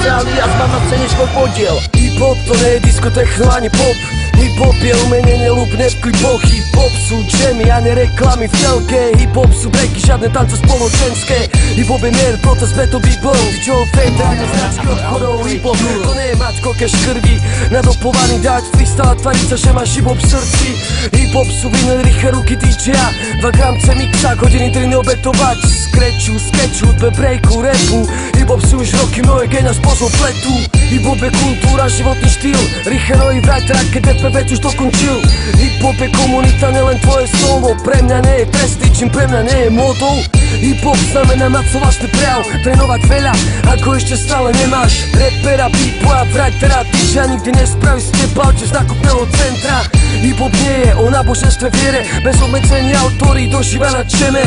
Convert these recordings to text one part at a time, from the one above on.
oficiálny a mám na scéne svoj podiel. Hip-hop to nie je diskotechno ani pop. Hip-hop je umenie, nelúb nevklipoch. Hip-hop sú džemy a ne reklamy v telke. Hip-hop sú breaky, žiadne tance spoločenské. Hip-hop je mier, proces betový bol. Čo fame, dáne značky obchodov. Hip-hop to nie je mačko, keš krvi. Nadopovaný dať freestyle, tvariť sa, že máš hip-hop v srdci. Hip-hop sú viny, rýchle ruky DJ-a. 2 gramce mixa, hodiny 3 neobetovať. Skreču, skeču, hudbe, breaku, rapu. Hip-hop sú už roky, mnohé gej na spôsob pletu. Hip-hop je kultúra, životný štýl. Rýchle nohy vrať, keď vec už dokončil. Hip-hop je komunita, nelen tvoje slovo. Pre mňa nie je prestíčim, pre mňa nie je módou. Hip-hop znamená mať svoj vlastný prejav, trénovať veľa, ako ešte stále nemáš. Repera, beatboya, vrať teda DJ, nikdy nespraví step-out, že z nákupného centra. Hip-hop nie je o náboženstve viere, bez obmedzenia autory dožíva na čeme.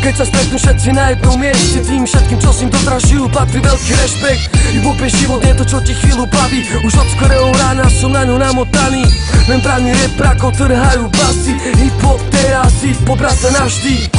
Keď sa stretnú všetci na jednom mieste, tým všetkým, čo si im dotražujú, patrí veľký rešpekt. Hip-hop je život, nie to, čo ti chvíľu baví. Už od skorého rána som na ňu namotaný. Membrány reprákov trhajú basy. Hip-hop teraz, hip-hop raz a navždy.